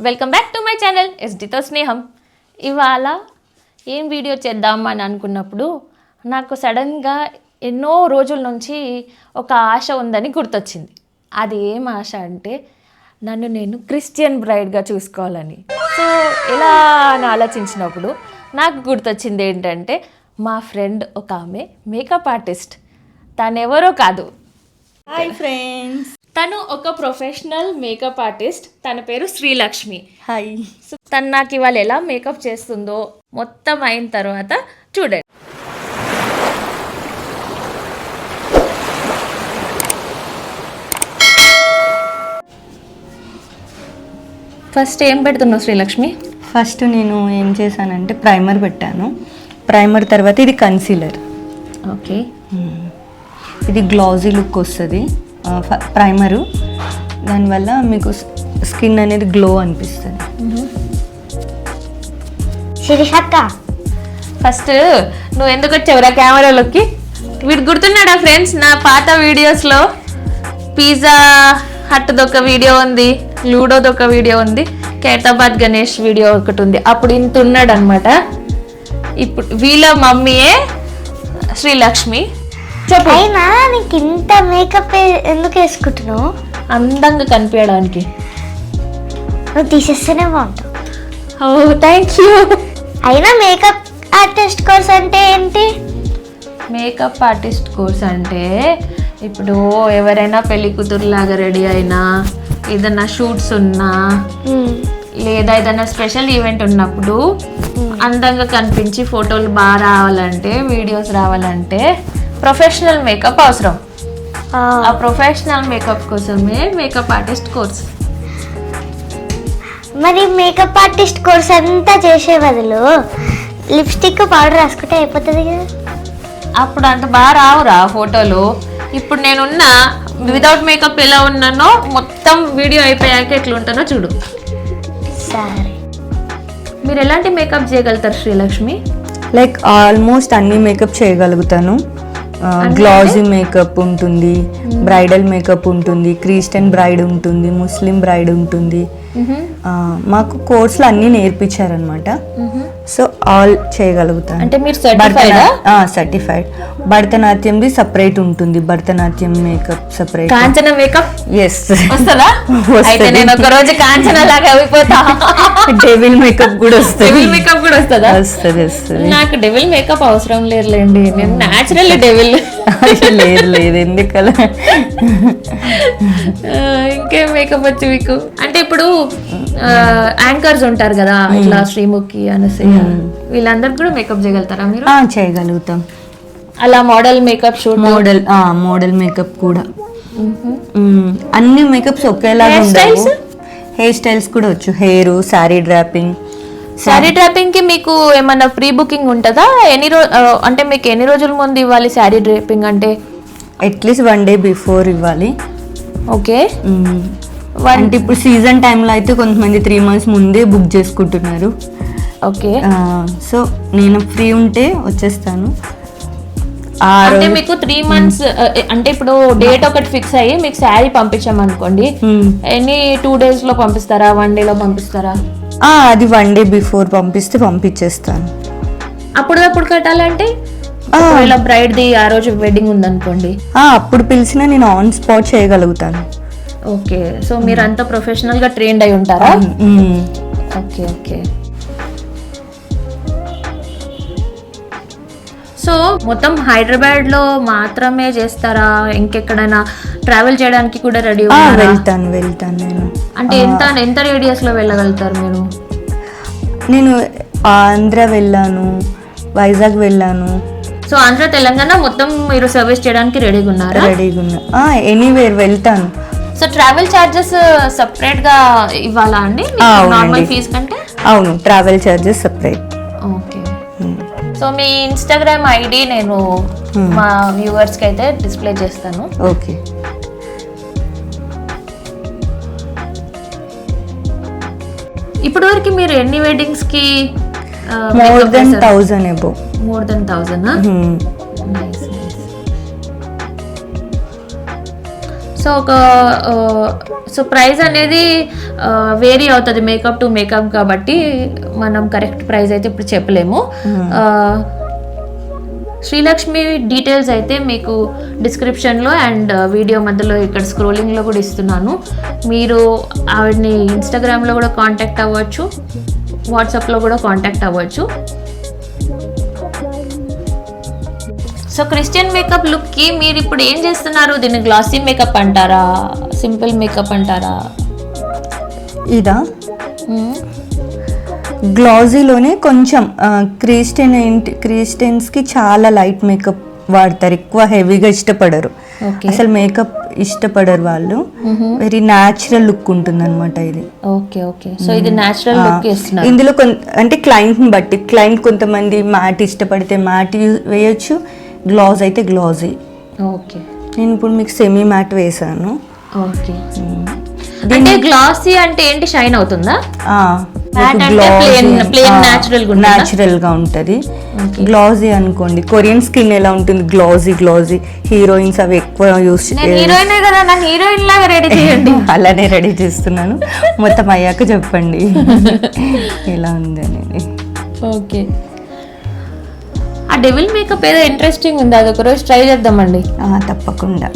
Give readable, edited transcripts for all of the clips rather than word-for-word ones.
Welcome back to my channel ఎస్డితో స్నేహం. ఇవాళ ఏం వీడియో చేద్దామని అనుకున్నప్పుడు నాకు సడన్గా ఎన్నో రోజుల నుంచి ఒక ఆశ ఉందని గుర్తొచ్చింది. అది ఏం ఆశ అంటే నన్ను నేను క్రిస్టియన్ బ్రైడ్గా చూసుకోవాలని. సో ఇలా అని ఆలోచించినప్పుడు నాకు గుర్తొచ్చింది ఏంటంటే మా ఫ్రెండ్ ఒక ఆమె మేకప్ ఆర్టిస్ట్. తను ఎవరో కాదు, హాయ్ ఫ్రెండ్స్, తను ఒక ప్రొఫెషనల్ మేకప్ ఆర్టిస్ట్. తన పేరు శ్రీలక్ష్మి. హాయ్. సో తను నాకు ఇవాళ ఎలా మేకప్ చేస్తుందో మొత్తం అయిన తర్వాత చూడండి. ఫస్ట్ ఏం పెడుతున్నావు శ్రీలక్ష్మి? ఫస్ట్ నేను ఏం చేశానంటే ప్రైమర్ పెట్టాను. ప్రైమర్ తర్వాత ఇది కన్సీలర్. ఓకే, ఇది గ్లాజీ లుక్ వస్తుంది ప్రైమరు. దానివల్ల మీకు స్కిన్ అనేది గ్లో అనిపిస్తుంది. ఫస్ట్ నువ్వు ఎందుకు వచ్చావురా కెమెరాలోకి? వీడు గుర్తున్నాడా ఫ్రెండ్స్? నా పాత వీడియోస్లో పిజ్జా హట్ది ఒక వీడియో ఉంది, లూడోది ఒక వీడియో ఉంది, ఖైరతాబాద్ గణేష్ వీడియో ఒకటి ఉంది. అప్పుడు ఇంత ఉన్నాడు అనమాట. ఇప్పుడు వీళ్ళ మమ్మీయే శ్రీలక్ష్మి. చెప్పు. అయినా నీకు ఇంత మేకప్ ఎందుకు వేసుకుంటున్నావు? అందంగా కనిపించడానికి. నువ్వు తీసేస్తేనే బాగుంటావు. ఓ థ్యాంక్ యూ. అయినా మేకప్ ఆర్టిస్ట్ కోర్స్ అంటే ఏంటి? మేకప్ ఆర్టిస్ట్ కోర్స్ అంటే ఇప్పుడు ఎవరైనా పెళ్లి కూతురులాగా రెడీ అయినా, ఏదైనా షూట్స్ ఉన్నా, లేదా ఏదైనా స్పెషల్ ఈవెంట్ ఉన్నప్పుడు అందంగా కనిపించి ఫోటోలు బాగా రావాలంటే, వీడియోస్ రావాలంటే ప్రొఫెషనల్ మేకప్ అవసరం. ఆ ప్రొఫెషనల్ మేకప్ కోసమే మేకప్ ఆర్టిస్ట్ కోర్స్. మరి మేకప్ ఆర్టిస్ట్ కోర్స్ అంతా చేసే బదులు లిప్స్టిక్ పౌడర్ రాసుకుంటే అయిపోతుంది కదా. అప్పుడు అంత బాగా రావురా ఫోటోలు. ఇప్పుడు నేనున్న వితౌట్ మేకప్ ఎలా ఉన్నానో మొత్తం వీడియో అయిపోయాక ఎట్లా ఉంటానో చూడు. సరే, మీరు ఎలాంటి మేకప్ చేయగలుగుతారు శ్రీలక్ష్మి? లైక్ ఆల్మోస్ట్ అన్ని మేకప్ చేయగలుగుతాను. గ్లాజీ మేకప్ ఉంటుంది, బ్రైడల్ మేకప్ ఉంటుంది, క్రిస్టియన్ బ్రైడ్ ఉంటుంది, ముస్లిం బ్రైడ్ ఉంటుంది. మాకు కోర్సులు అన్నీ నేర్పించారనమాట. సో ఆల్ చేయగలుగుతాను. అంటే మీరు సర్టిఫైడ్. భరతనాట్యంది సపరేట్ ఉంటుంది, Bharatanatyam makeup separate. Kanchana makeup ఎస్ వస్తుందా? అయితే నేను ఒక రోజు కాంచన లాగా అయిపోతా. డెవిల్ మేకప్ కూడా వస్తుంది. డెవిల్ మేకప్ కూడా వస్తుందా? వస్తుంది. నాకు డెవిల్ మేకప్ అవసరం లేదులేండి, నేను న్యాచురల్ డెవిల్. లేదు ఎందుకలా. ఇంకేం మేకప్ వచ్చు మీకు? అంటే ఇప్పుడు యాంకర్స్ ఉంటారు కదా, ఇట్లా శ్రీముఖి, అనసూయ, వీళ్ళందరికి కూడా మేకప్ చేయగలుగుతారా మీరు? చేయగలుగుతాం. అలా model makeup shoot, model makeup కూడా. అన్ని మేకప్స్ ఒకేలాగా ఉండవు. హెయిర్ స్టైల్స్ కూడా వచ్చు. Hair, sari dropping. Sari dropping కి మీకు ఏమన్నా ప్రీ బుకింగ్ ఉంటుందా? అంటే మీకు ఎన్ని రోజుల ముందు ఇవ్వాలి శారీ డ్రాపింగ్? అంటే అట్లీస్ట్ 1 day బిఫోర్ ఇవ్వాలి. ఓకే. అంటే ఇప్పుడు సీజన్ టైంలో అయితే కొంతమంది 3 months ముందే బుక్ చేసుకుంటున్నారు. ఓకే. సో నేను ఫ్రీ ఉంటే వచ్చేస్తాను. అంటే మీకు 3 months అంటే ఇప్పుడు డేట్ ఒకటి ఫిక్స్ అయ్యి మీకు శారీ పంపించామనుకోండి, ఎన్ని 2 days లో పంపిస్తారా, 1 day లో పంపిస్తారా? అది 1 day బిఫోర్ పంపించేస్తాను. అప్పుడు కట్టాలంటే బ్రైడ్ ది ఆ రోజు వెడ్డింగ్ ఉందనుకోండి, అప్పుడు పిలిచినా నేను ఆన్ స్పాట్ చేయగలుగుతాను. ఓకే. సో మీరు అంతా ప్రొఫెషనల్ గా ట్రైన్డ్ అయి ఉంటారా? Okay okay. సో మొత్తం హైదరాబాద్ లో మాత్రమే చేస్తారా? ఇంకెక్కడైనా ట్రావెల్ చేయడానికి కూడా రెడీ? వెళ్తాను నేను. అంటే ఎంత రేడియస్ లో వెళ్ళగలుగుతారు మీరు? నేను ఆంధ్ర వెళ్ళాను, వైజాగ్ వెళ్ళాను. సో ఆంధ్ర, తెలంగాణ మొత్తం మీరు సర్వీస్ చేయడానికి రెడీగా ఉన్నారా? రెడీగా ఉన్నా. ఎనీవేర్ వెళ్తాను. సో ట్రావెల్ చార్జెస్ సపరేట్ గా ఇవ్వాలా అండి నార్మల్ ఫీజ్ కంటే? అవును, travel charges separate. Okay. So మీ ఇన్స్టాగ్రామ్ ఐడి నేను మా వ్యూవర్స్ కి అయితే డిస్ప్లే చేస్తాను. ఓకే. ఇప్పటి వరకు మీరు ఎన్ని వెడ్డింగ్స్ కి? More than 1000 above. More than 1000. So so so price అనేది వేరీ అవుతుంది మేకప్ టు మేకప్ కాబట్టి మనం కరెక్ట్ ప్రైస్ అయితే ఇప్పుడు చెప్పలేము. శ్రీలక్ష్మి డీటెయిల్స్ అయితే మీకు డిస్క్రిప్షన్లో అండ్ వీడియో మధ్యలో ఇక్కడ స్క్రోలింగ్లో కూడా ఇస్తున్నాను. మీరు ఆవిడని ఇన్స్టాగ్రామ్లో కూడా కాంటాక్ట్ అవ్వచ్చు, వాట్సాప్లో కూడా కాంటాక్ట్ అవ్వచ్చు. సో క్రిస్టియన్ మేకప్ లుక్కి మీరు ఇప్పుడు ఏం చేస్తున్నారు? దీన్ని గ్లాసీ మేకప్ అంటారా, సింపుల్ మేకప్ అంటారా? ఇదా గ్లాజీలోనే కొంచెం క్రిస్టియన్స్కి చాలా లైట్ మేకప్ వాడతారు, ఎక్కువ హెవీగా ఇష్టపడరు. అసలు మేకప్ ఇష్టపడరు వాళ్ళు. వెరీ న్యాచురల్ లుక్ ఉంటుంది అనమాట ఇది. Okay okay. సో ఇది న్యాచురల్ లుక్ ఇస్తున్నారు. ఇందులో అంటే క్లయింట్ని బట్టి, క్లయింట్ కొంతమంది మ్యాట్ ఇష్టపడితే మ్యాట్ వేయచ్చు, గ్లాజ్ అయితే గ్లాజీ. ఓకే. నేను ఇప్పుడు మీకు సెమీ మ్యాట్ వేసాను. ఓకే. అంటే గ్లాసీ అంటే ఏంటి, షైన్ అవుతుందా? న్యాచురల్ గా ఉంటది. గ్లాజీ అనుకోండి, కొరియన్ స్కిన్ ఎలా ఉంటుంది, గ్లాజీ హీరోయిన్స్ అవి ఎక్కువ యూస్ అలానే రెడీ చేస్తున్నాను. మొత్తం అయ్యాక చెప్పండి ఎలా ఉంది అనేది. ఓకే. ఆ డెవిల్ మేకప్ ఏదో ఇంట్రెస్టింగ్ ఉంది, అది ఒకరోజు ట్రై చేద్దామండి. తప్పకుండా.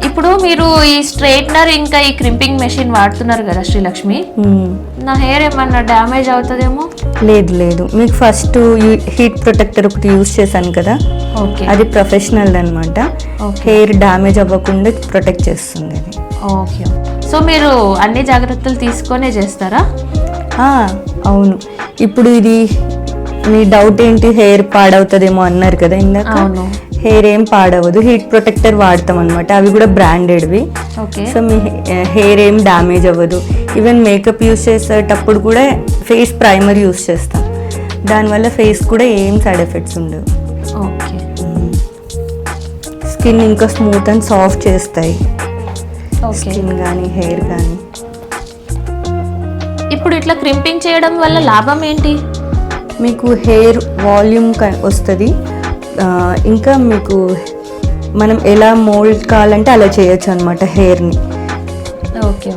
ఇప్పుడు మీరు ఈ స్ట్రైట్నర్ ఇంకా ఈ క్రింపింగ్ మెషిన్ వాడుతున్నారు కదా శ్రీలక్ష్మి, నా హెయిర్ ఏమన్నా డ్యామేజ్ అవుతుందేమో? లేదు, మీకు ఫస్ట్ హీట్ ప్రొటెక్టర్ ఒకటి యూజ్ చేశాను కదా, అది ప్రొఫెషనల్ అనమాట. హెయిర్ డ్యామేజ్ అవ్వకుండా ప్రొటెక్ట్ చేస్తుంది అది. ఓకే. సో మీరు అన్ని జాగ్రత్తలు తీసుకొనే చేస్తారా? అవును. ఇప్పుడు ఇది మీ డౌట్ ఏంటి, హెయిర్ పాడవుతుందేమో అన్నారు కదా ఇందాక. హెయిర్ ఏం పాడవదు, హీట్ ప్రొటెక్టర్ వాడతాం అనమాట, అవి కూడా బ్రాండెడ్వి. సో మీ హెయిర్ ఏం డ్యామేజ్ అవ్వదు. ఈవెన్ మేకప్ యూస్ చేసేటప్పుడు కూడా ఫేస్ ప్రైమర్ యూస్ చేస్తాం, దానివల్ల ఫేస్ కూడా ఏం సైడ్ ఎఫెక్ట్స్ ఉండవు. ఓకే. స్కిన్ ఇంకా స్మూత్ అండ్ సాఫ్ట్ చేస్తాయి, స్కిన్ కానీ హెయిర్ కానీ. ఇప్పుడు ఇట్లా క్రింపింగ్ చేయడం వల్ల లాభం ఏంటి? మీకు హెయిర్ వాల్యూమ్ వస్తుంది, ఇంకా మీకు మనం ఎలా మోల్డ్ కావాలంటే అలా చేయొచ్చు అనమాట హెయిర్ని. ఓకే.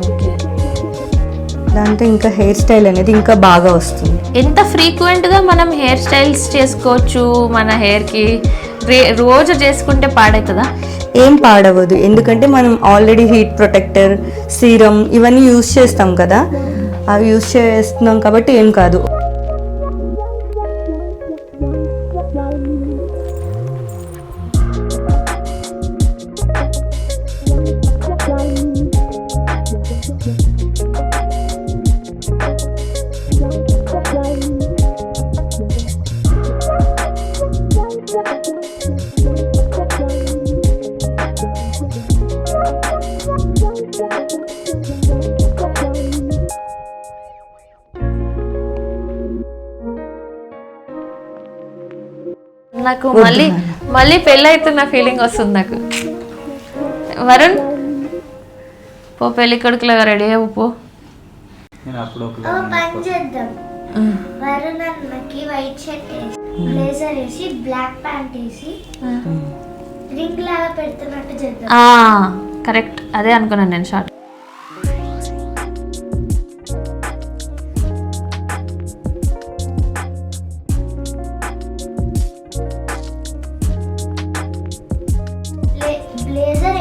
దాంతో ఇంకా హెయిర్ స్టైల్ అనేది ఇంకా బాగా వస్తుంది. ఎంత ఫ్రీక్వెంట్గా మనం హెయిర్ స్టైల్స్ చేసుకోవచ్చు మన హెయిర్కి? రోజు చేసుకుంటే పాడవుతుందా? ఏం పాడవదు, ఎందుకంటే మనం ఆల్రెడీ హీట్ ప్రొటెక్టర్, సీరం ఇవన్నీ యూస్ చేస్తాం కదా, అవి యూస్ చేస్తున్నాం కాబట్టి ఏం కాదు. నాకు మళ్ళీ పెళ్ళి అవుతున్న ఫీలింగ్ వస్తుంది నాకు. వరుణ్ పో, పెళ్లి కొడుకులాగా రెడీ అవ్వు పో. పని చేద్దాం, వరుణ్ అన్నకి వైట్ షర్ట్ వేసి బ్లేజర్ వేసి బ్లాక్ ప్యాంట్ వేసి రింగ్ లాగా పెడుతున్నట్టు చేద్దాం. కరెక్ట్, అదే అనుకున్నాను నేను. Short blazer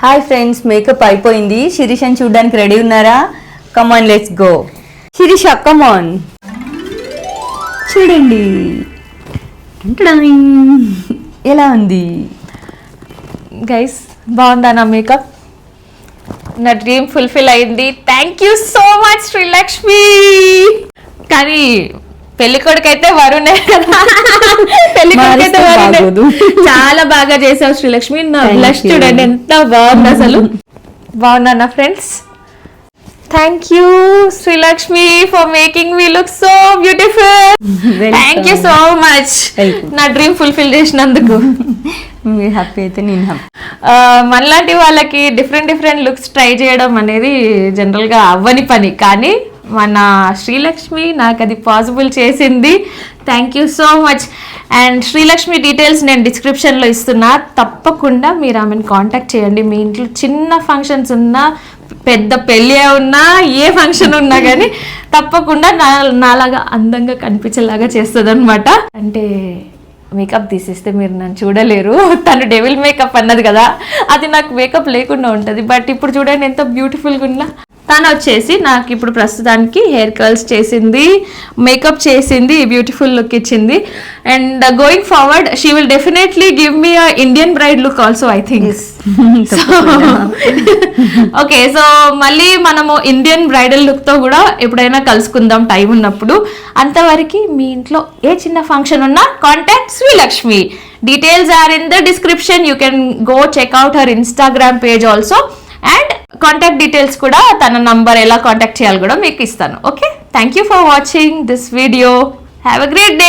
hi friends, makeup అయిపోయింది. శిరీషని చూడడానికి రెడీ ఉన్నారా? Come on let's go. Shirisha come on, చూడండి ఎలా ఉంది గైస్. బాగుందా నా మేకప్? నా డ్రీమ్ ఫుల్ఫిల్ అయింది. Thank you so much Sreelakshmi. కానీ పెళ్లి కొడుకు అయితే వరుణే కదా. పెళ్లి కొడుకు అయితే వరుణే. చాలా బాగా చేసావు శ్రీలక్ష్మి. నా బ్లష్ చూడండి ఎంత బాగుంది అసలు. బాగున్నా నా friends? Thank you Srilakshmi for making me look so beautiful. Thank you so much నా డ్రీమ్ ఫుల్ఫిల్ చేసినందుకు. మీరు హ్యాపీ అయితే నేను హ్యాపీ. మనలాంటి వాళ్ళకి డిఫరెంట్ లుక్స్ ట్రై చేయడం అనేది జనరల్గా అవ్వని పని, కానీ మన శ్రీలక్ష్మి నాకు అది పాసిబుల్ చేసింది. Thank you so much. And Srilakshmi details నేను డిస్క్రిప్షన్లో ఇస్తున్నా, తప్పకుండా మీరు ఆమెను కాంటాక్ట్ చేయండి. మీ ఇంట్లో చిన్న ఫంక్షన్స్ ఉన్నా, పెద్ద పెళ్ళి ఉన్నా, ఏ ఫంక్షన్ ఉన్నా కానీ తప్పకుండా నాలాగా అందంగా కనిపించేలాగా చేస్తుంది అనమాట. అంటే మేకప్ తీసేస్తే మీరు నన్ను చూడలేరు. తను డెవిల్ మేకప్ అన్నది కదా, అది నాకు మేకప్ లేకుండా ఉంటుంది. బట్ ఇప్పుడు చూడండి ఎంత బ్యూటిఫుల్గా ఉన్నా. తను వచ్చేసి నాకు ఇప్పుడు ప్రస్తుతానికి హెయిర్ కర్ల్స్ చేసింది, మేకప్ చేసింది, బ్యూటిఫుల్ లుక్ ఇచ్చింది. And going forward she will definitely give me a Indian braid look also, I think. Okay, so మళ్ళీ మనము ఇండియన్ బ్రైడల్ లుక్తో కూడా ఎప్పుడైనా కలుసుకుందాం టైం ఉన్నప్పుడు. అంతవరకు మీ ఇంట్లో ఏ చిన్న ఫంక్షన్ ఉన్నా contact Srilakshmi. Details are in the description. You can go check out her Instagram page also. And contact details కూడా తన నంబర్ ఎలా కాంటాక్ట్ చేయాలి కూడా మీకు ఇస్తాను. Okay, thank you for watching this video. Have a great day.